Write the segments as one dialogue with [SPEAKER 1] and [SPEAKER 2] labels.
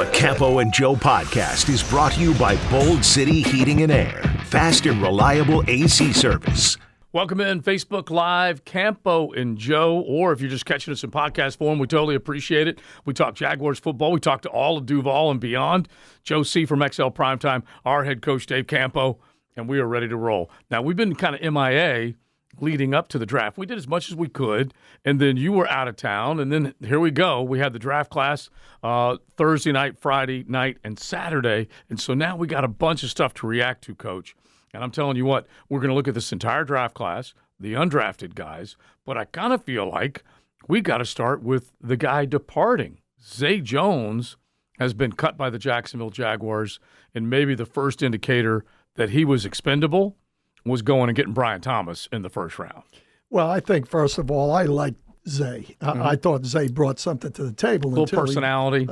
[SPEAKER 1] The Campo and Joe podcast is brought to you by Bold City Heating and Air. Fast and reliable AC service.
[SPEAKER 2] Welcome in Facebook Live, Campo and Joe, or if you're just catching us in podcast form, we totally appreciate it. We talk Jaguars football. We talk to all of Duval and beyond. Joe C. from XL Primetime, our head coach Dave Campo, and we are ready to roll. Now, we've been kind of MIA leading up to the draft. We did as much as we could, and then you were out of town, and then here we go. We had the draft class Thursday night, Friday night, and Saturday, and so now we got a bunch of stuff to react to, Coach. And I'm telling you what, we're going to look at this entire draft class, the undrafted guys, but I kind of feel like we got to start with the guy departing. Zay Jones has been cut by the Jacksonville Jaguars, and maybe the first indicator that he was expendable was going and getting Brian Thomas in the first round.
[SPEAKER 3] Well, I think, first of all, I like Zay. I thought Zay brought something to the table.
[SPEAKER 2] A little personality,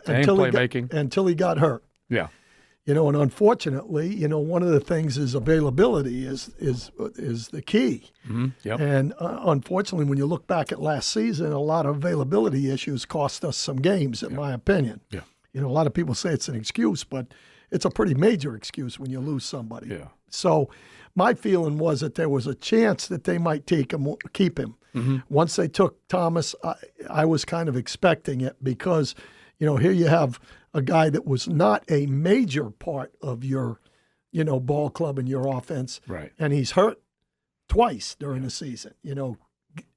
[SPEAKER 3] until he got hurt.
[SPEAKER 2] Yeah.
[SPEAKER 3] You know, and unfortunately, one of the things is availability is the key.
[SPEAKER 2] Mm-hmm. Yep.
[SPEAKER 3] And unfortunately, when you look back at last season, a lot of availability issues cost us some games, in my opinion.
[SPEAKER 2] Yeah.
[SPEAKER 3] A lot of people say it's an excuse, but it's a pretty major excuse when you lose somebody.
[SPEAKER 2] Yeah.
[SPEAKER 3] So my feeling was that there was a chance that they might keep him.
[SPEAKER 2] Mm-hmm.
[SPEAKER 3] Once they took Thomas, I was kind of expecting it because, here you have a guy that was not a major part of your, ball club and your offense.
[SPEAKER 2] Right.
[SPEAKER 3] And he's hurt twice during the season.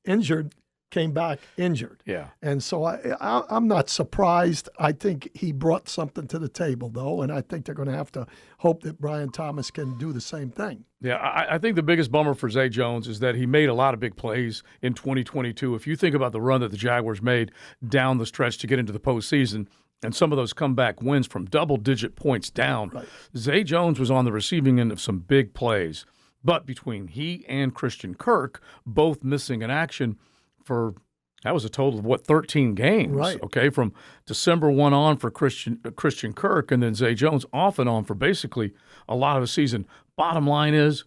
[SPEAKER 3] Injured, came back injured.
[SPEAKER 2] Yeah.
[SPEAKER 3] And so I'm not surprised. I think he brought something to the table, though, and I think they're going to have to hope that Brian Thomas can do the same thing.
[SPEAKER 2] Yeah, I think the biggest bummer for Zay Jones is that he made a lot of big plays in 2022. If you think about the run that the Jaguars made down the stretch to get into the postseason, and some of those comeback wins from double-digit points down,
[SPEAKER 3] right.
[SPEAKER 2] Zay Jones was on the receiving end of some big plays. But between he and Christian Kirk both missing in action for, that was a total of, 13 games,
[SPEAKER 3] right.
[SPEAKER 2] Okay, from December 1 on for Christian Kirk, and then Zay Jones off and on for basically a lot of the season. Bottom line is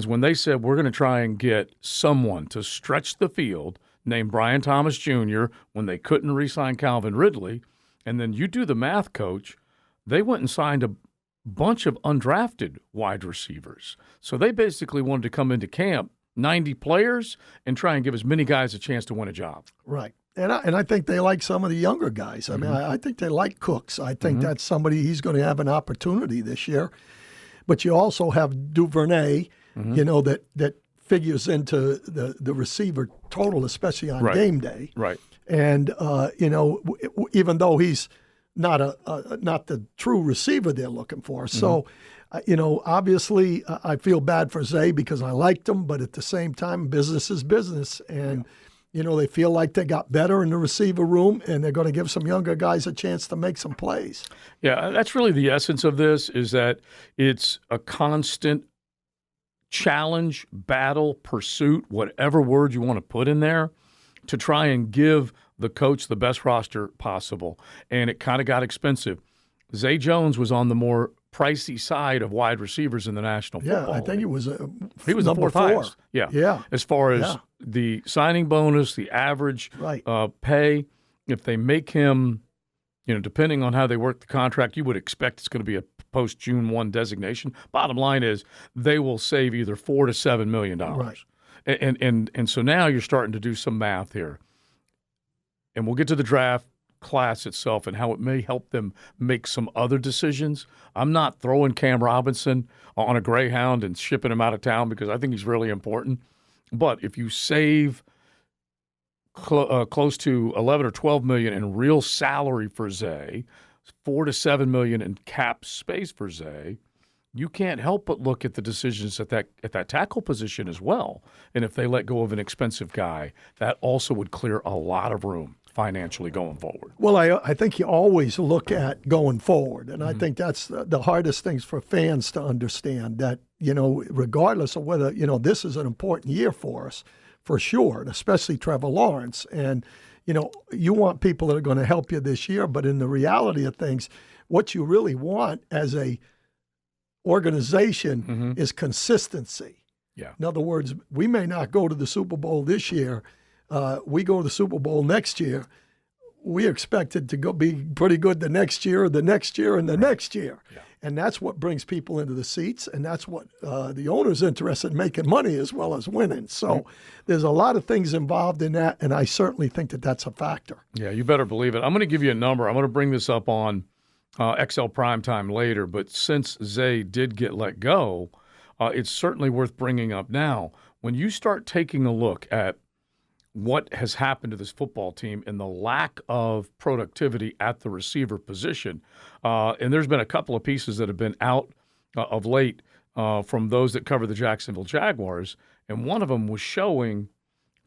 [SPEAKER 2] when they said we're going to try and get someone to stretch the field named Brian Thomas Jr. when they couldn't re-sign Calvin Ridley, and then you do the math, Coach, they went and signed a bunch of undrafted wide receivers. So they basically wanted to come into camp, 90 players, and try and give as many guys a chance to win a job.
[SPEAKER 3] Right. And I think they like some of the younger guys. I mean, I think they like Cooks. I think that's somebody he's going to have an opportunity this year. But you also have Duvernay, that figures into the receiver total, especially on game day.
[SPEAKER 2] Right.
[SPEAKER 3] And, even though he's not the true receiver they're looking for. So, obviously I feel bad for Zay because I liked him, but at the same time, business is business. And, they feel like they got better in the receiver room, and they're going to give some younger guys a chance to make some plays.
[SPEAKER 2] Yeah, that's really the essence of this, is that it's a constant challenge, battle, pursuit, whatever word you want to put in there, to try and give the coach the best roster possible. And it kind of got expensive. Zay Jones was on the more pricey side of wide receivers in the National Football League.
[SPEAKER 3] I think he was
[SPEAKER 2] the fourth highest. Yeah. As far as the signing bonus, the average pay, if they make him, depending on how they work the contract, you would expect it's going to be a post-June 1 designation. Bottom line is they will save either $4 to $7 million.
[SPEAKER 3] Right.
[SPEAKER 2] And so now you're starting to do some math here. And we'll get to the draft class itself and how it may help them make some other decisions. I'm not throwing Cam Robinson on a Greyhound and shipping him out of town because I think he's really important. But if you save close to 11 or 12 million in real salary for Zay, 4 to 7 million in cap space for Zay, you can't help but look at the decisions at that tackle position as well. And if they let go of an expensive guy, that also would clear a lot of room financially going forward.
[SPEAKER 3] Well, I think you always look at going forward, and I think that's the hardest things for fans to understand, that, regardless of whether, this is an important year for us, for sure, and especially Trevor Lawrence. And, you want people that are going to help you this year, but in the reality of things, what you really want as a organization is consistency.
[SPEAKER 2] Yeah.
[SPEAKER 3] In other words, we may not go to the Super Bowl this year. We go to the Super Bowl next year. we expected to go be pretty good the next year, the next year, and the next year.
[SPEAKER 2] Yeah.
[SPEAKER 3] And that's what brings people into the seats, and that's what the owner's interested in, making money as well as winning. So there's a lot of things involved in that, and I certainly think that that's a factor.
[SPEAKER 2] Yeah, you better believe it. I'm going to give you a number. I'm going to bring this up on XL Primetime later, but since Zay did get let go, it's certainly worth bringing up now. When you start taking a look at what has happened to this football team and the lack of productivity at the receiver position. And there's been a couple of pieces that have been out of late from those that cover the Jacksonville Jaguars, and one of them was showing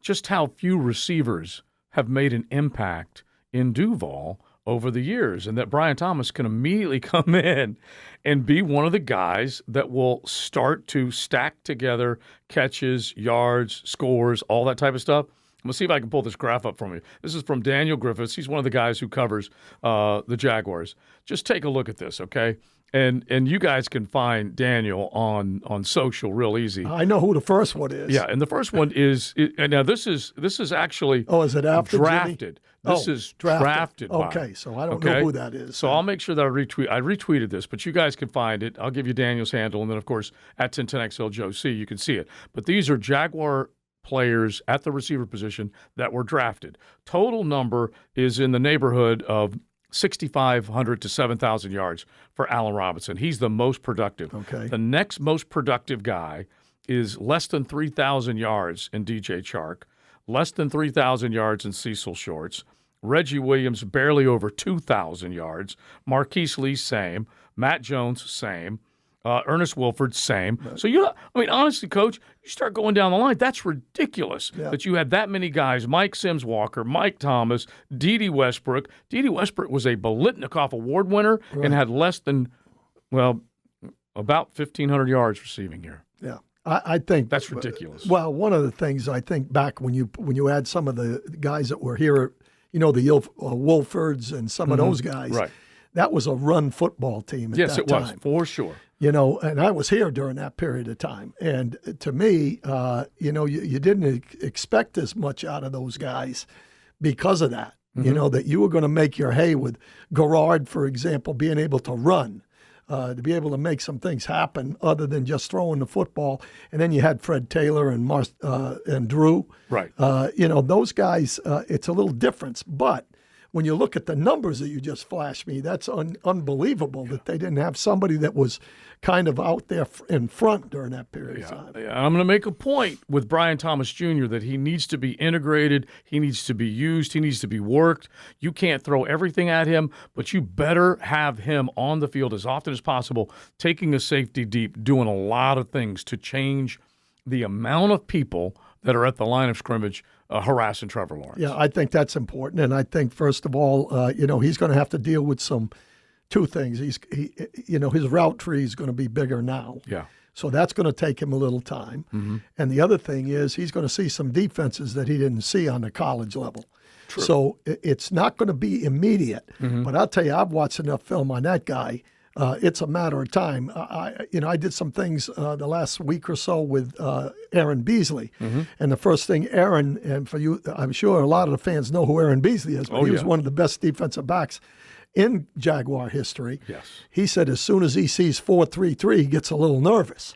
[SPEAKER 2] just how few receivers have made an impact in Duval over the years, and that Brian Thomas can immediately come in and be one of the guys that will start to stack together catches, yards, scores, all that type of stuff. I'm going to see if I can pull this graph up from you. This is from Daniel Griffiths. He's one of the guys who covers the Jaguars. Just take a look at this, okay? And you guys can find Daniel on social real easy.
[SPEAKER 3] I know who the first one is.
[SPEAKER 2] Yeah, and the first one is now this is actually
[SPEAKER 3] is it after
[SPEAKER 2] drafted.
[SPEAKER 3] Jimmy?
[SPEAKER 2] This is drafted.
[SPEAKER 3] Okay, so I don't know who that is.
[SPEAKER 2] So I'll make sure that I retweeted this, but you guys can find it. I'll give you Daniel's handle, and then of course at 1010XL Joe C, you can see it. But these are Jaguar players at the receiver position that were drafted. Total number is in the neighborhood of 6,500 to 7,000 yards for Allen Robinson. He's the most productive.
[SPEAKER 3] Okay.
[SPEAKER 2] The next most productive guy is less than 3,000 yards in DJ Chark, less than 3,000 yards in Cecil Shorts. Reggie Williams barely over 2,000 yards. Marquise Lee, same. Matt Jones, same. Ernest Wilford, same. Right. So, honestly, Coach, you start going down the line, that's ridiculous that you had that many guys, Mike Sims Walker, Mike Thomas, Dede Westbrook. Dede Westbrook was a Bolitnikoff Award winner and had less than, about 1,500 yards receiving here.
[SPEAKER 3] Yeah. I think
[SPEAKER 2] that's ridiculous.
[SPEAKER 3] Well, one of the things I think back when you add some of the guys that were here, the Wolfords and some of those guys,
[SPEAKER 2] right.
[SPEAKER 3] That was a run football team at that time.
[SPEAKER 2] Yes, it was, for sure.
[SPEAKER 3] And I was here during that period of time. And to me, you didn't expect as much out of those guys because of that. That you were going to make your hay with Garrard, for example, being able to run, to be able to make some things happen other than just throwing the football. And then you had Fred Taylor and Drew.
[SPEAKER 2] Right.
[SPEAKER 3] Those guys, it's a little difference. But when you look at the numbers that you just flashed me, that's unbelievable that they didn't have somebody that was kind of out there in front during that period of time.
[SPEAKER 2] Yeah. I'm going to make a point with Brian Thomas Jr. that he needs to be integrated, he needs to be used, he needs to be worked. You can't throw everything at him, but you better have him on the field as often as possible, taking a safety deep, doing a lot of things to change the amount of people that are at the line of scrimmage harassing Trevor Lawrence.
[SPEAKER 3] Yeah, I think that's important. And I think, first of all, he's going to have to deal with two things. His route tree is going to be bigger now.
[SPEAKER 2] Yeah.
[SPEAKER 3] So that's going to take him a little time. Mm-hmm. And the other thing is he's going to see some defenses that he didn't see on the college level.
[SPEAKER 2] True.
[SPEAKER 3] So it's not going to be immediate. Mm-hmm. But I'll tell you, I've watched enough film on that guy. It's a matter of time. I did some things the last week or so with Aaron Beasley. Mm-hmm. And the first thing Aaron, and for you, I'm sure a lot of the fans know who Aaron Beasley is, but he was one of the best defensive backs in Jaguar history.
[SPEAKER 2] Yes.
[SPEAKER 3] He said as soon as he sees 4-3-3, he gets a little nervous.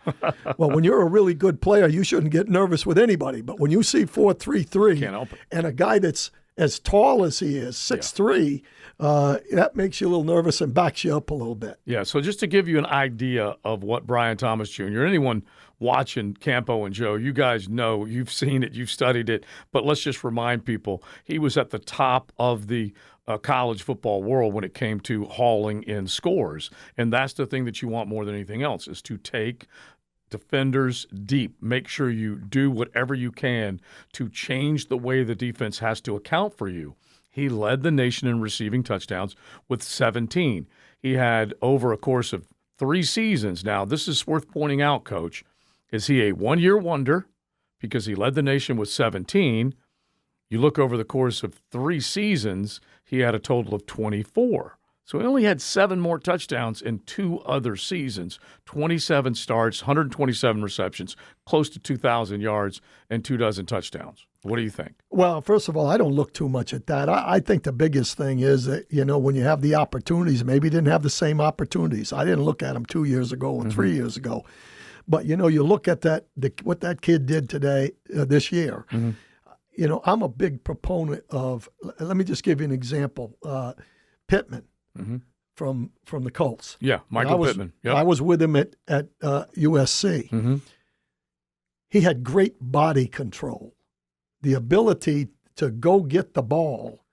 [SPEAKER 3] Well, when you're a really good player, you shouldn't get nervous with anybody. But when you see 4-3-3 and a guy that's as tall as he is, 6'3", that makes you a little nervous and backs you up a little bit.
[SPEAKER 2] Yeah, so just to give you an idea of what Brian Thomas Jr., anyone watching Campo and Joe, you guys know, you've seen it, you've studied it, but let's just remind people, he was at the top of the college football world when it came to hauling in scores. And that's the thing that you want more than anything else, is to take defenders deep. Make sure you do whatever you can to change the way the defense has to account for you. He led the nation in receiving touchdowns with 17. He had, over a course of 3 seasons, now this is worth pointing out, Coach, is he a one-year wonder because he led the nation with 17? You look over the course of 3 seasons, he had a total of 24. So he only had 7 more touchdowns in 2 other seasons, 27 starts, 127 receptions, close to 2,000 yards, and 2 dozen touchdowns. What do you think?
[SPEAKER 3] Well, first of all, I don't look too much at that. I think the biggest thing is that, when you have the opportunities, maybe you didn't have the same opportunities. I didn't look at them 2 years ago or 3 years ago. But, you look at what that kid did today, this year. I'm a big proponent of, let me just give you an example. Pittman from the Colts.
[SPEAKER 2] Yeah, Michael Pittman. Yep.
[SPEAKER 3] I was with him at USC. He had great body control. The ability to go get the ball,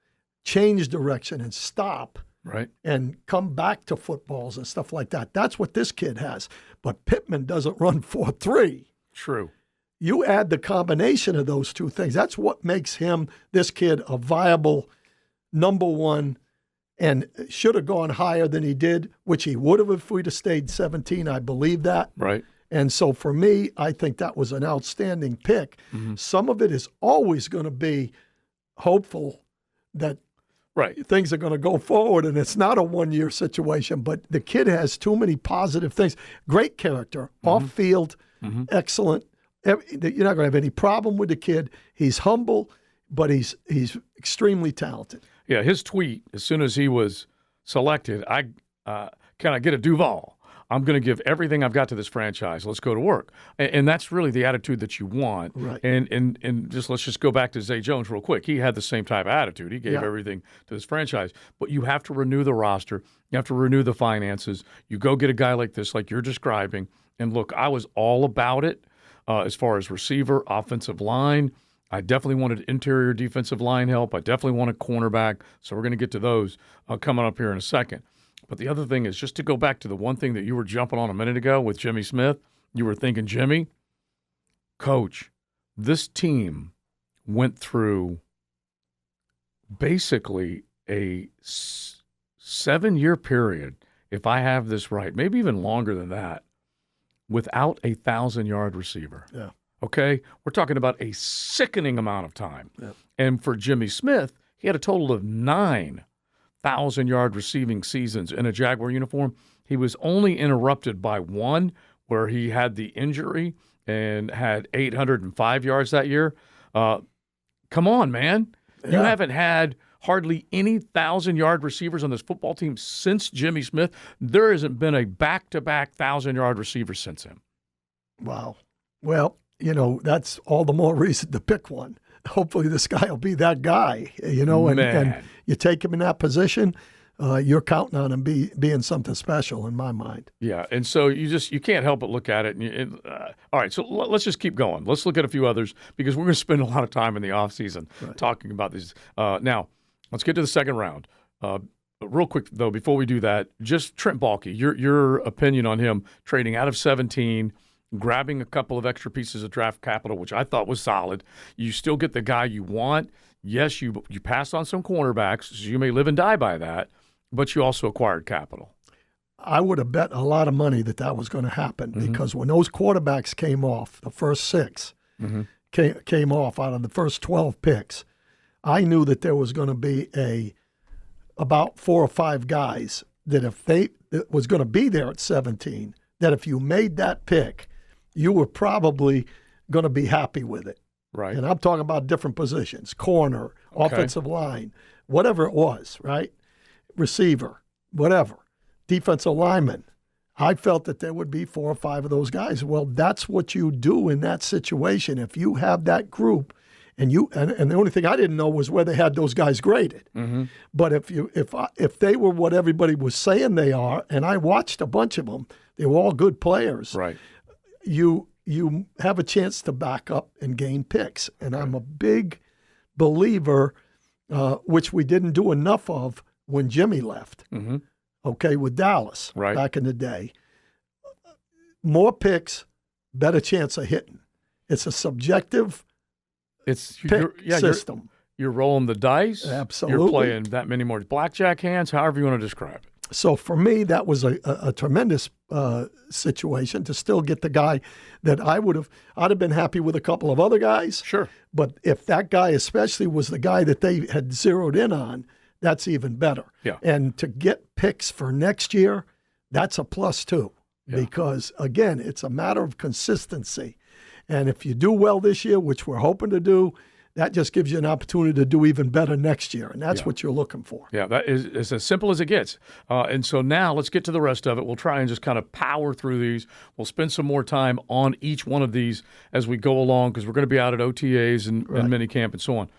[SPEAKER 3] change direction, and stop,
[SPEAKER 2] right,
[SPEAKER 3] and come back to footballs and stuff like that. That's what this kid has. But Pittman doesn't run 4.3.
[SPEAKER 2] True.
[SPEAKER 3] You add the combination of those two things. That's what makes this kid, a viable number one, and should have gone higher than he did, which he would have if we'd have stayed 17. I believe that.
[SPEAKER 2] Right.
[SPEAKER 3] And so for me, I think that was an outstanding pick. Some of it is always going to be hopeful that things are going to go forward, and it's not a one-year situation, but the kid has too many positive things. Great character, off-field, excellent. You're not going to have any problem with the kid. He's humble, but he's extremely talented.
[SPEAKER 2] Yeah, his tweet, as soon as he was selected, can I get a Duval? I'm going to give everything I've got to this franchise. Let's go to work. And that's really the attitude that you want.
[SPEAKER 3] Right.
[SPEAKER 2] And let's just go back to Zay Jones real quick. He had the same type of attitude. He gave everything to this franchise. But you have to renew the roster. You have to renew the finances. You go get a guy like this, like you're describing. And look, I was all about it as far as receiver, offensive line. I definitely wanted interior defensive line help. I definitely wanted cornerback. So we're going to get to those coming up here in a second. But the other thing is, just to go back to the one thing that you were jumping on a minute ago with Jimmy Smith, you were thinking, Jimmy, Coach, this team went through basically a 7-year period, if I have this right, maybe even longer than that, without a 1,000-yard receiver.
[SPEAKER 3] Yeah.
[SPEAKER 2] Okay? We're talking about a sickening amount of time.
[SPEAKER 3] Yeah.
[SPEAKER 2] And for Jimmy Smith, he had a total of 9 1,000-yard receiving seasons in a Jaguar uniform. He was only interrupted by one where he had the injury and had 805 yards that year. Come on, man. Yeah. You haven't had hardly any 1,000-yard receivers on this football team since Jimmy Smith. There hasn't been a back-to-back 1,000-yard receiver since him.
[SPEAKER 3] Wow. Well, that's all the more reason to pick one. Hopefully this guy will be that guy, and you take him in that position, you're counting on him being something special in my mind.
[SPEAKER 2] Yeah, and so you can't help but look at it. All right, so let's just keep going. Let's look at a few others because we're going to spend a lot of time in the offseason talking about these. Now, let's get to the second round. Real quick, though, before we do that, just Trent Baalke, your opinion on him trading out of 17, grabbing a couple of extra pieces of draft capital, which I thought was solid. You still get the guy you want. Yes, you passed on some cornerbacks, so you may live and die by that, but you also acquired capital.
[SPEAKER 3] I would have bet a lot of money that was going to happen because when those quarterbacks came off, the first 6 came off out of the first 12 picks, I knew that there was going to be about 4 or 5 guys that it was going to be there at 17, that if you made that pick, you were probably going to be happy with it.
[SPEAKER 2] Right.
[SPEAKER 3] And I'm talking about different positions, corner, offensive line, whatever it was, right? Receiver, whatever, defensive lineman. I felt that there would be 4 or 5 of those guys. Well, that's what you do in that situation. If you have that group and the only thing I didn't know was where they had those guys graded. But if they were what everybody was saying they are, and I watched a bunch of them, they were all good players.
[SPEAKER 2] Right.
[SPEAKER 3] You have a chance to back up and gain picks. And I'm a big believer, which we didn't do enough of when Jimmy left, with Dallas back in the day. More picks, better chance of hitting. It's a subjective system.
[SPEAKER 2] You're rolling the dice.
[SPEAKER 3] Absolutely.
[SPEAKER 2] You're playing that many more blackjack hands, however you want to describe it.
[SPEAKER 3] So for me, that was a tremendous situation to still get the guy that I'd have been happy with a couple of other guys.
[SPEAKER 2] Sure.
[SPEAKER 3] But if that guy especially was the guy that they had zeroed in on, that's even better.
[SPEAKER 2] Yeah.
[SPEAKER 3] And to get picks for next year, that's a plus too. Yeah. Because, again, it's a matter of consistency. And if you do well this year, which we're hoping to do, that just gives you an opportunity to do even better next year, and that's what you're looking for.
[SPEAKER 2] Yeah, that is it's as simple as it gets. And so now let's get to the rest of it. We'll try and just kind of power through these. We'll spend some more time on each one of these as we go along because we're going to be out at OTAs and minicamp and so on.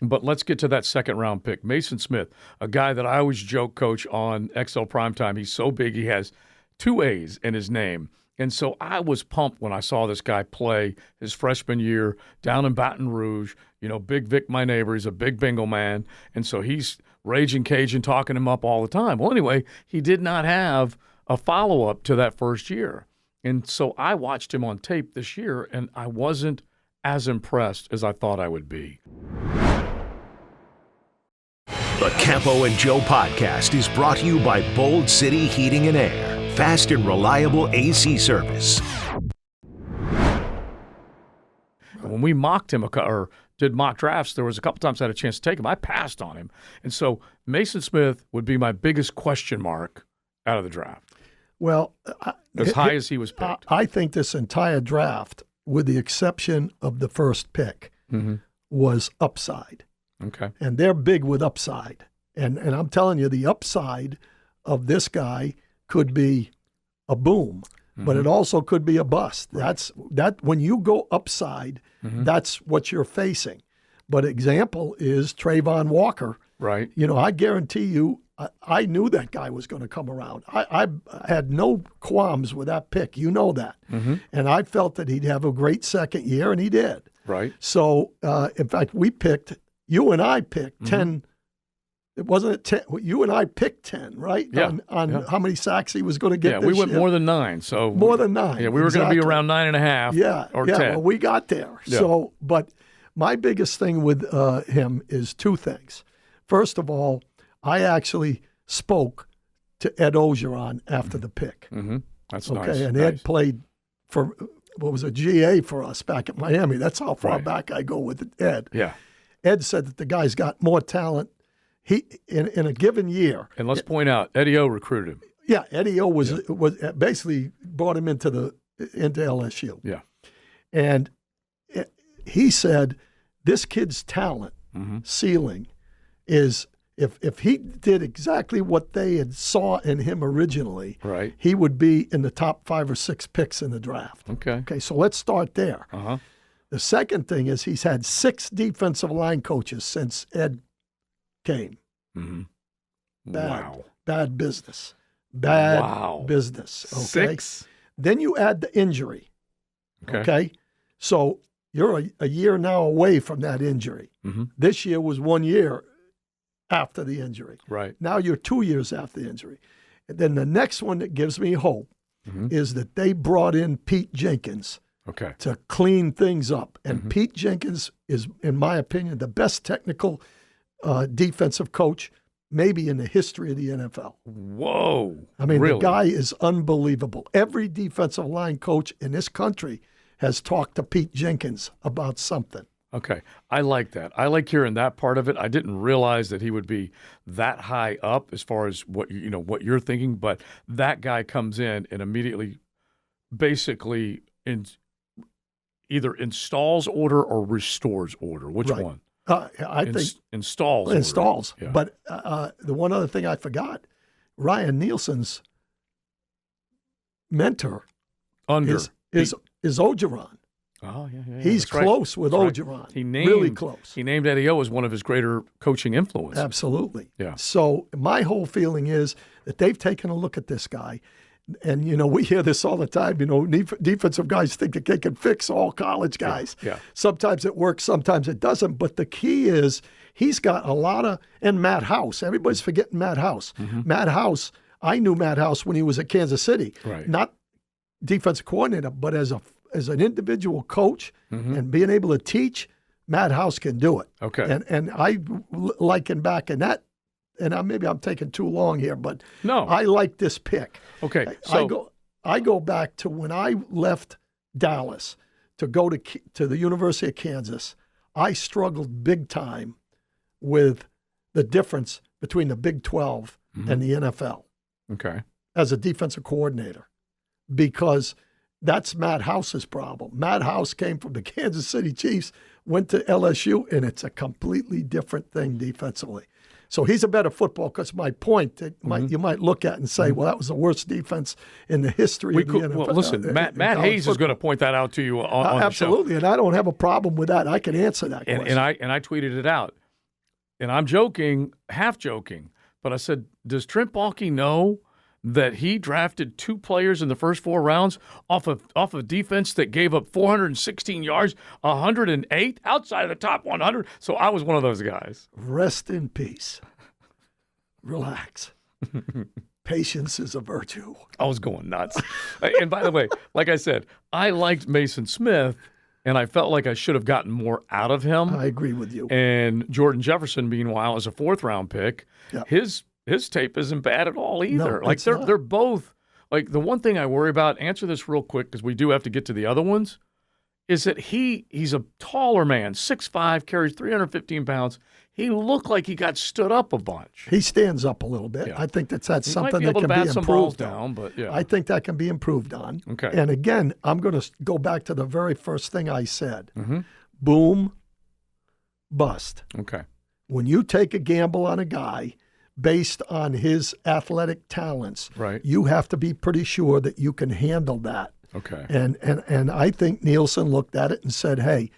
[SPEAKER 2] But let's get to that second-round pick. Mason Smith, a guy that I always joke, Coach, on XL Primetime. He's so big he has 2 A's in his name. And so I was pumped when I saw this guy play his freshman year down in Baton Rouge. Big Vic, my neighbor, he's a big bingo man. And so he's raging Cajun, talking him up all the time. Well, anyway, he did not have a follow-up to that first year. And so I watched him on tape this year, and I wasn't as impressed as I thought I would be.
[SPEAKER 1] The Campo and Joe podcast is brought to you by Bold City Heating and Air. Fast and reliable AC service.
[SPEAKER 2] When we mocked him or did mock drafts, there was a couple times I had a chance to take him. I passed on him. And so Mason Smith would be my biggest question mark out of the draft.
[SPEAKER 3] Well,
[SPEAKER 2] as high as he was picked.
[SPEAKER 3] I think this entire draft, with the exception of the first pick, was upside.
[SPEAKER 2] Okay.
[SPEAKER 3] And they're big with upside. And I'm telling you, the upside of this guy could be a boom, but it also could be a bust. That's when you go upside, that's what you're facing. But example is Trayvon Walker.
[SPEAKER 2] Right.
[SPEAKER 3] I guarantee you, I knew that guy was going to come around. I had no qualms with that pick. You know that. And I felt that he'd have a great second year, and he did.
[SPEAKER 2] Right.
[SPEAKER 3] So, in fact, you and I picked 10. It wasn't it 10. You and I picked 10, right?
[SPEAKER 2] Yeah.
[SPEAKER 3] On how many sacks he was going to get.
[SPEAKER 2] Yeah,
[SPEAKER 3] this
[SPEAKER 2] we went
[SPEAKER 3] year.
[SPEAKER 2] more than 9. So
[SPEAKER 3] more than 9.
[SPEAKER 2] Yeah, we were going to be around 9.5. Or 10.
[SPEAKER 3] Well, we got there.
[SPEAKER 2] Yeah.
[SPEAKER 3] So, but my biggest thing with him is 2 things. First of all, I actually spoke to Ed Ogeron after the pick.
[SPEAKER 2] That's
[SPEAKER 3] okay,
[SPEAKER 2] nice.
[SPEAKER 3] And
[SPEAKER 2] nice.
[SPEAKER 3] Ed played for what was a GA for us back at Miami. That's how far back I go with Ed.
[SPEAKER 2] Yeah.
[SPEAKER 3] Ed said that the guy's got more talent. He in a given year.
[SPEAKER 2] And let's point out, Eddie O recruited him.
[SPEAKER 3] Yeah, Eddie O was basically brought him into LSU.
[SPEAKER 2] Yeah.
[SPEAKER 3] And he said this kid's talent ceiling is if he did exactly what they had saw in him originally,
[SPEAKER 2] right,
[SPEAKER 3] he would be in the top 5 or 6 picks in the draft.
[SPEAKER 2] Okay,
[SPEAKER 3] so let's start there. The second thing is he's had 6 defensive line coaches since Ed came. Bad business. Bad business. Okay?
[SPEAKER 2] 6?
[SPEAKER 3] Then you add the injury. Okay? So you're a year now away from that injury. This year was 1 year after the injury.
[SPEAKER 2] Right.
[SPEAKER 3] Now you're 2 years after the injury. And then the next one that gives me hope is that they brought in Pete Jenkins to clean things up. And Pete Jenkins is, in my opinion, the best technical defensive coach maybe in the history of the NFL.
[SPEAKER 2] Whoa.
[SPEAKER 3] I mean,
[SPEAKER 2] really?
[SPEAKER 3] The guy is unbelievable. Every defensive line coach in this country has talked to Pete Jenkins about something.
[SPEAKER 2] Okay. I like that. I like hearing that part of it. I didn't realize that he would be that high up as far as what you're thinking, but that guy comes in and immediately basically either installs order or restores order. Which one?
[SPEAKER 3] I think
[SPEAKER 2] installs.
[SPEAKER 3] Installs.
[SPEAKER 2] Yeah.
[SPEAKER 3] But the one other thing I forgot, Ryan Nielsen's mentor is Ogeron.
[SPEAKER 2] Oh, yeah.
[SPEAKER 3] He's close with Ogeron. Really close.
[SPEAKER 2] He named Eddie O as one of his greater coaching influence.
[SPEAKER 3] Absolutely.
[SPEAKER 2] Yeah.
[SPEAKER 3] So my whole feeling is that they've taken a look at this guy. And, we hear this all the time. Defensive guys think that they can fix all college guys.
[SPEAKER 2] Yeah.
[SPEAKER 3] Sometimes it works, sometimes it doesn't. But the key is he's got a lot of – and Matt House. Everybody's forgetting Matt House. Matt House, I knew Matt House when he was at Kansas City.
[SPEAKER 2] Right.
[SPEAKER 3] Not defensive coordinator, but as an individual coach and being able to teach, Matt House can do it.
[SPEAKER 2] Okay.
[SPEAKER 3] And I liken back in that. And maybe I'm taking too long here, but
[SPEAKER 2] no,
[SPEAKER 3] I like this pick.
[SPEAKER 2] Okay,
[SPEAKER 3] so I go back to when I left Dallas to go to the University of Kansas. I struggled big time with the difference between the Big 12 and the NFL.
[SPEAKER 2] Okay,
[SPEAKER 3] as a defensive coordinator, because That's Matt House's problem. Matt House came from the Kansas City Chiefs, went to LSU, and it's a completely different thing defensively. So he's a better football because my point that you might look at and say, well, that was the worst defense in the history of the NFL.
[SPEAKER 2] Well, listen, Matt Hayes is going to point that out to you on
[SPEAKER 3] absolutely,
[SPEAKER 2] the show.
[SPEAKER 3] And I don't have a problem with that. I can answer that question.
[SPEAKER 2] And I tweeted it out. And I'm joking, half joking, but I said, does Trent Baalke know that he drafted 2 players in the first 4 rounds off of defense that gave up 416 yards, 108 outside of the top 100? So I was one of those guys.
[SPEAKER 3] Rest in peace. Relax. Patience is a virtue.
[SPEAKER 2] I was going nuts. And by the way, like I said, I liked Mason Smith, and I felt like I should have gotten more out of him.
[SPEAKER 3] I agree with you.
[SPEAKER 2] And Jordan Jefferson, meanwhile, is a 4th-round pick. Yep. His tape isn't bad at all either.
[SPEAKER 3] No,
[SPEAKER 2] like they're both like the one thing I worry about. Answer this real quick because we do have to get to the other ones. Is that he's a taller man, 6'5", carries 315 pounds. He looked like he got stood up a bunch.
[SPEAKER 3] He stands up a little bit. Yeah. I think that's something that can be improved on.
[SPEAKER 2] But yeah.
[SPEAKER 3] I think that can be improved on.
[SPEAKER 2] Okay.
[SPEAKER 3] And again, I'm going to go back to the very first thing I said.
[SPEAKER 2] Mm-hmm.
[SPEAKER 3] Boom, bust.
[SPEAKER 2] Okay.
[SPEAKER 3] When you take a gamble on a guy based on his athletic talents,
[SPEAKER 2] right,
[SPEAKER 3] you have to be pretty sure that you can handle that.
[SPEAKER 2] Okay.
[SPEAKER 3] And I think Nielsen looked at it and said, hey,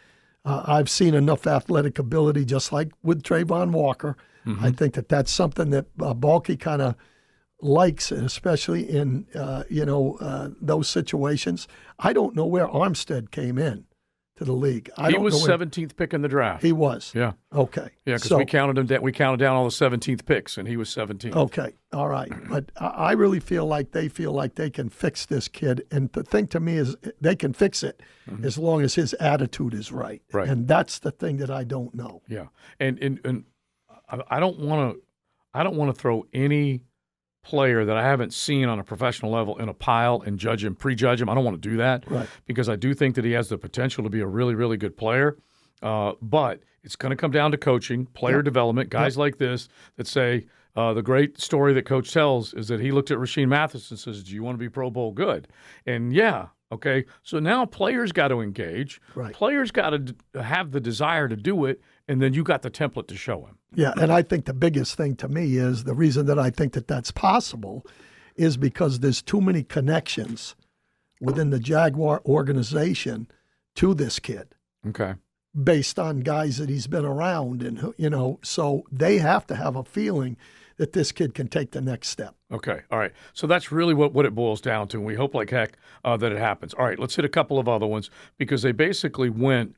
[SPEAKER 3] I've seen enough athletic ability, just like with Trayvon Walker. Mm-hmm. I think that's something that Baalke kind of likes, especially in those situations. I don't know where Armstead came in to the league.
[SPEAKER 2] He was 17th pick in the draft.
[SPEAKER 3] He was.
[SPEAKER 2] Yeah.
[SPEAKER 3] Okay.
[SPEAKER 2] Yeah, because we counted him down. We counted down all the 17th picks, and he was 17th.
[SPEAKER 3] Okay. All right. But I really feel like they can fix this kid, and the thing to me is they can fix it as long as his attitude is right.
[SPEAKER 2] Right.
[SPEAKER 3] And that's the thing that I don't know.
[SPEAKER 2] Yeah. And I don't want to throw any player that I haven't seen on a professional level in a pile and prejudge him. I don't want to do that,
[SPEAKER 3] right,
[SPEAKER 2] because I do think that he has the potential to be a really, really good player. But it's going to come down to coaching, player development, guys like this that say the great story that Coach tells is that he looked at Rasheem Mathis and says, do you want to be Pro Bowl good? And okay, so now players got to engage.
[SPEAKER 3] Right.
[SPEAKER 2] Players got to have the desire to do it, and then you got the template to show him.
[SPEAKER 3] Yeah, and I think the biggest thing to me is the reason that I think that that's possible is because there's too many connections within the Jaguar organization to this kid.
[SPEAKER 2] Okay.
[SPEAKER 3] Based on guys that he's been around, and so they have to have a feeling that this kid can take the next step.
[SPEAKER 2] Okay, all right. So that's really what it boils down to, and we hope like heck that it happens. All right, let's hit a couple of other ones because they basically went.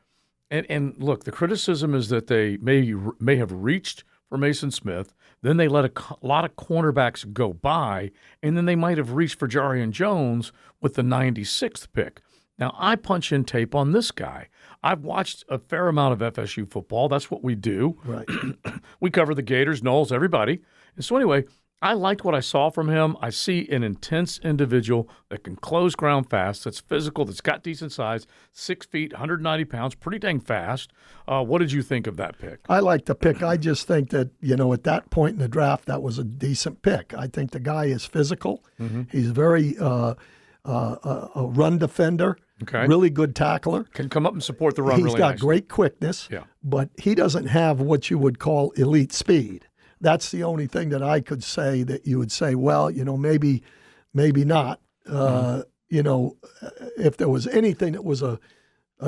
[SPEAKER 2] And look, the criticism is that they may have reached for Mason Smith, then they let a lot of cornerbacks go by, and then they might have reached for Jarian Jones with the 96th pick. Now, I punch in tape on this guy. I've watched a fair amount of FSU football. That's what we do.
[SPEAKER 3] Right.
[SPEAKER 2] We cover the Gators, Knowles, everybody. And so anyway, I liked what I saw from him. I see an intense individual that can close ground fast, that's physical, that's got decent size, 6 feet, 190 pounds, pretty dang fast. What did you think of that pick?
[SPEAKER 3] I like the pick. I just think that, at that point in the draft, that was a decent pick. I think the guy is physical. Mm-hmm. He's very a run defender, really good tackler.
[SPEAKER 2] Can come up and support the run
[SPEAKER 3] He's
[SPEAKER 2] really
[SPEAKER 3] got
[SPEAKER 2] nicely.
[SPEAKER 3] Great quickness, but he doesn't have what you would call elite speed. That's the only thing that I could say that you would say, well, maybe not. If there was anything that was a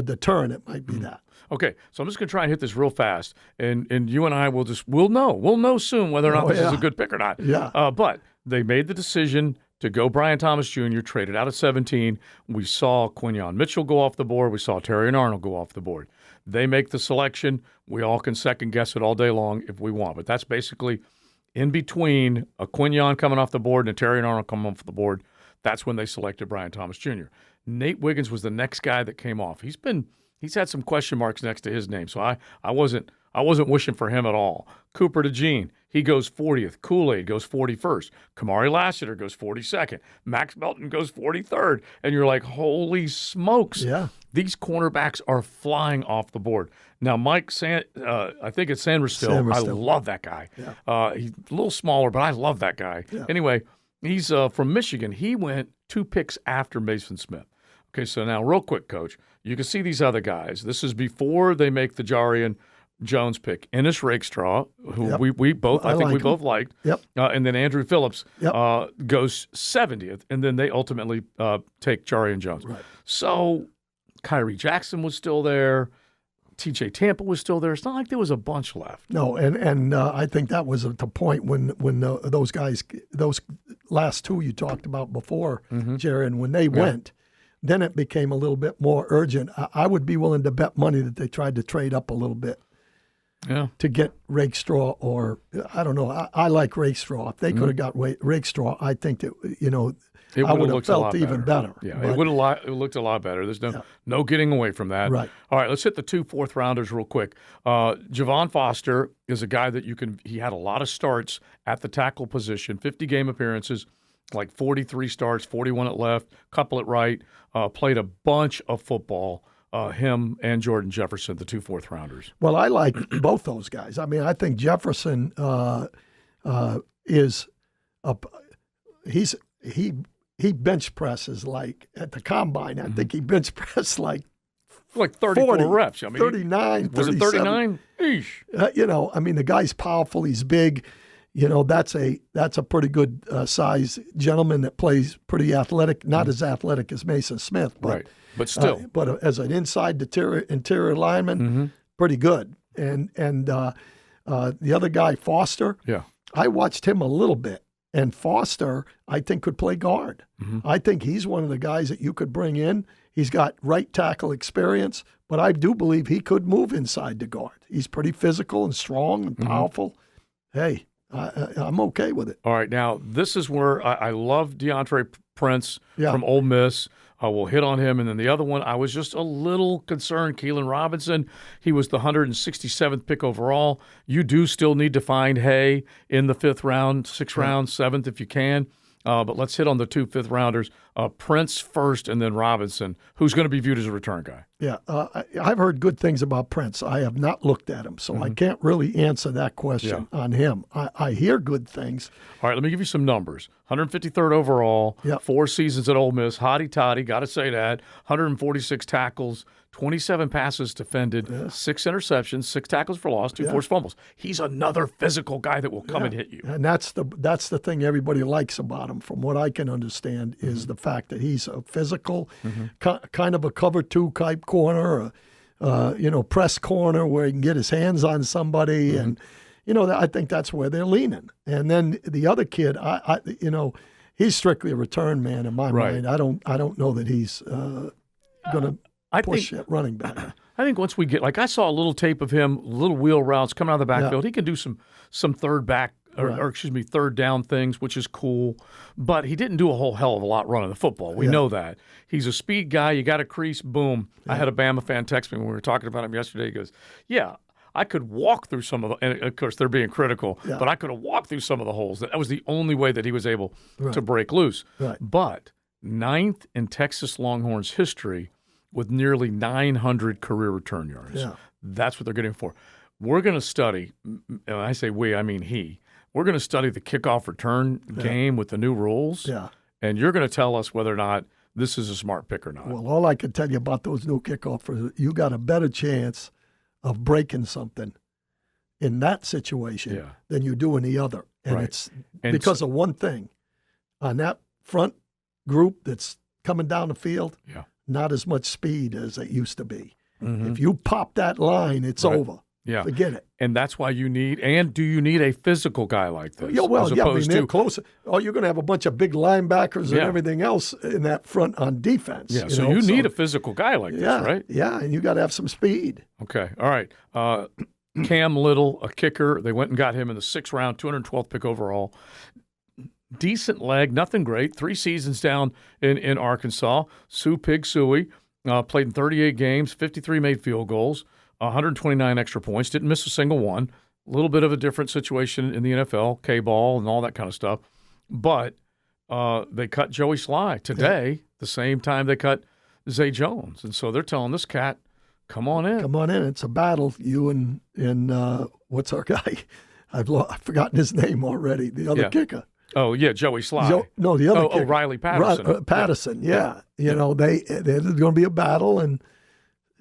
[SPEAKER 3] deterrent, it might be that.
[SPEAKER 2] Okay, so I'm just going to try and hit this real fast, and you and I we'll know soon whether or not this is a good pick or not.
[SPEAKER 3] Yeah.
[SPEAKER 2] But they made the decision to go Brian Thomas Jr., traded out at 17. We saw Quinyon Mitchell go off the board. We saw Terry and Arnold go off the board. They make the selection. We all can second guess it all day long if we want. But that's basically in between a Quinyon coming off the board and a Terry and Arnold coming off the board. That's when they selected Brian Thomas Jr. Nate Wiggins was the next guy that came off. He's had some question marks next to his name, so I wasn't wishing for him at all. Cooper DeJean, he goes 40th. Kool-Aid goes 41st. Kamari Lassiter goes 42nd. Max Melton goes 43rd. And you're like, holy smokes.
[SPEAKER 3] Yeah.
[SPEAKER 2] These cornerbacks are flying off the board. Now, I think it's Sanders-Still. I love that guy. Yeah. He's a little smaller, but I love that guy. Yeah. Anyway, he's from Michigan. He went 2 picks after Mason Smith. Okay, so now real quick, Coach, you can see these other guys. This is before they make the Jarian Jones pick. Ennis Rakestraw, who we both, I think we both liked.
[SPEAKER 3] Yep.
[SPEAKER 2] And then Andrew Phillips goes 70th, and then they ultimately take Jarian Jones.
[SPEAKER 3] Right.
[SPEAKER 2] So Kyrie Jackson was still there. TJ Tampa was still there. It's not like there was a bunch left.
[SPEAKER 3] No, and I think that was at the point when those guys, those last two you talked about before, Jaron, when they went, then it became a little bit more urgent. I would be willing to bet money that they tried to trade up a little bit.
[SPEAKER 2] Yeah.
[SPEAKER 3] To get Rakestraw, or I don't know. I like Rakestraw. If they could have got Rakestraw, I think that I would have felt even better.
[SPEAKER 2] Yeah,
[SPEAKER 3] but,
[SPEAKER 2] it looked a lot better. There's no getting away from that.
[SPEAKER 3] Right.
[SPEAKER 2] All right, let's hit the 2 fourth-rounders real quick. Javon Foster is a guy that he had a lot of starts at the tackle position, 50 game appearances, like 43 starts, 41 at left, couple at right, played a bunch of football. Him and Jordan Jefferson, the 2 fourth-rounders.
[SPEAKER 3] Well, I like both those guys. I mean, I think Jefferson he bench presses like at the combine. I think he bench pressed like
[SPEAKER 2] 34
[SPEAKER 3] 40,
[SPEAKER 2] reps. I mean,
[SPEAKER 3] 39,
[SPEAKER 2] was it 39?
[SPEAKER 3] Eesh. I mean, the guy's powerful. He's big. That's a pretty good size gentleman that plays pretty athletic. Not as athletic as Mason Smith, but
[SPEAKER 2] right. But still,
[SPEAKER 3] but as an inside interior lineman, pretty good. And the other guy, Foster, I watched him a little bit. And Foster, I think, could play guard. I think he's one of the guys that you could bring in. He's got right tackle experience, but I do believe he could move inside the guard. He's pretty physical and strong and powerful. Hey, I'm okay with it.
[SPEAKER 2] All right, now this is where I love DeAndre Prince from Ole Miss. We'll hit on him. And then the other one, I was just a little concerned, Keelan Robinson. He was the 167th pick overall. You do still need to find Hay in the 5th round, 6th round, 7th if you can. But let's hit on the 2 fifth-rounders. Prince first and then Robinson, who's going to be viewed as a return guy.
[SPEAKER 3] Yeah, I've heard good things about Prince. I have not looked at him, so I can't really answer that question on him. I hear good things.
[SPEAKER 2] All right, let me give you some numbers. 153rd overall, 4 seasons at Ole Miss, hotty toddy, got to say that. 146 tackles, 27 passes defended, 6 interceptions, 6 tackles for loss, 2 forced fumbles. He's another physical guy that will come and hit you.
[SPEAKER 3] And that's the thing everybody likes about him, from what I can understand, is the fact that he's a physical, kind of a cover 2 type corner, press corner where he can get his hands on somebody, and I think that's where they're leaning. And then the other kid, he's strictly a return man in my mind. I don't know that he's going to push that running back.
[SPEAKER 2] I think once we get, like, I saw a little tape of him, little wheel routes coming out of the backfield. He can do some third down things, which is cool. But he didn't do a whole hell of a lot running the football. We know that. He's a speed guy. You got a crease, boom. I had a Bama fan text me when we were talking about him yesterday. He goes, I could walk through some of the, and of course they're being critical, but I could have walked through some of the holes. That was the only way that he was able to break loose. Right. But 9th in Texas Longhorns history with nearly 900 career return yards. Yeah. That's what they're getting for. We're going to study, and I say we, I mean he, we're going to study the kickoff return game with the new rules, and you're going to tell us whether or not this is a smart pick or not.
[SPEAKER 3] Well, all I can tell you about those new kickoffs, you got a better chance of breaking something in that situation than you do in the other. And it's because of one thing. On that front group that's coming down the field, not as much speed as it used to be. If you pop that line, it's over. Yeah. Forget it.
[SPEAKER 2] And that's why you need, and do you need a physical guy like this?
[SPEAKER 3] Yeah, well, they're closer. Oh, you're going to have a bunch of big linebackers and everything else in that front on defense.
[SPEAKER 2] Yeah, so you need a physical guy like this, right?
[SPEAKER 3] Yeah, and you got to have some speed.
[SPEAKER 2] Okay, all right. Cam Little, a kicker. They went and got him in the 6th round, 212th pick overall. Decent leg, nothing great. 3 seasons down in Arkansas. Sue Pig Suey played in 38 games, 53 made field goals. 129 extra points, didn't miss a single one. A little bit of a different situation in the NFL, K-ball and all that kind of stuff. But they cut Joey Sly today, the same time they cut Zay Jones. And so they're telling this cat, come on in.
[SPEAKER 3] Come on in. It's a battle. You and what's our guy? I've forgotten his name already, the other kicker.
[SPEAKER 2] Oh, yeah, Joey Sly.
[SPEAKER 3] No, the other kicker.
[SPEAKER 2] Riley Patterson.
[SPEAKER 3] Patterson, yeah. You know, there's going to be a battle, and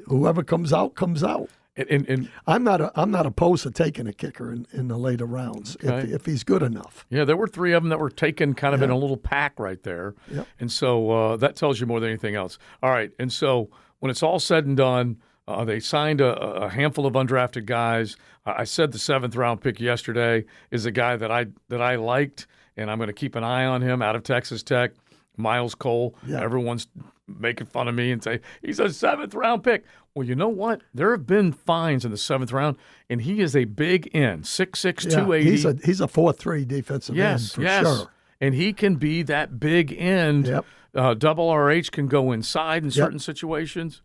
[SPEAKER 3] whoever comes out, comes out.
[SPEAKER 2] And
[SPEAKER 3] I'm not opposed to taking a kicker in the later rounds if he's good enough.
[SPEAKER 2] Yeah, there were 3 of them that were taken kind of in a little pack right there.
[SPEAKER 3] Yep.
[SPEAKER 2] And so that tells you more than anything else. All right, and so when it's all said and done, they signed a handful of undrafted guys. I said the 7th-round pick yesterday is a guy that I liked, and I'm going to keep an eye on him out of Texas Tech, Miles Cole.
[SPEAKER 3] Yeah.
[SPEAKER 2] Everyone's making fun of me and say, he's a 7th-round pick. Well, you know what? There have been fines in the 7th round, and he is a big end, 6'6", 280.
[SPEAKER 3] He's a 4-3 defensive end for sure.
[SPEAKER 2] And he can be that big end.
[SPEAKER 3] Yep.
[SPEAKER 2] Double RH can go inside in certain situations.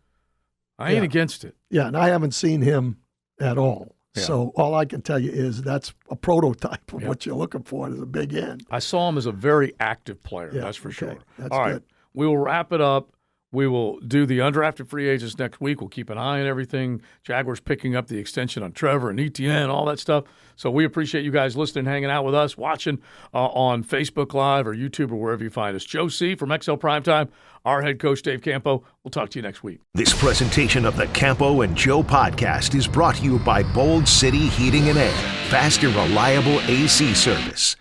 [SPEAKER 2] I ain't against it.
[SPEAKER 3] Yeah, and I haven't seen him at all.
[SPEAKER 2] Yeah.
[SPEAKER 3] So all I can tell you is that's a prototype of what you're looking for as a big end.
[SPEAKER 2] I saw him as a very active player,
[SPEAKER 3] Yeah,
[SPEAKER 2] that's for sure.
[SPEAKER 3] That's
[SPEAKER 2] all
[SPEAKER 3] good.
[SPEAKER 2] right, we will wrap it up. We will do the undrafted free agents next week. We'll keep an eye on everything. Jaguars picking up the extension on Trevor and ETN, all that stuff. So we appreciate you guys listening, hanging out with us, watching on Facebook Live or YouTube or wherever you find us. Joe C. from XL Primetime, our head coach, Dave Campo. We'll talk to you next week.
[SPEAKER 1] This presentation of the Campo and Joe podcast is brought to you by Bold City Heating and Air. Fast and reliable AC service.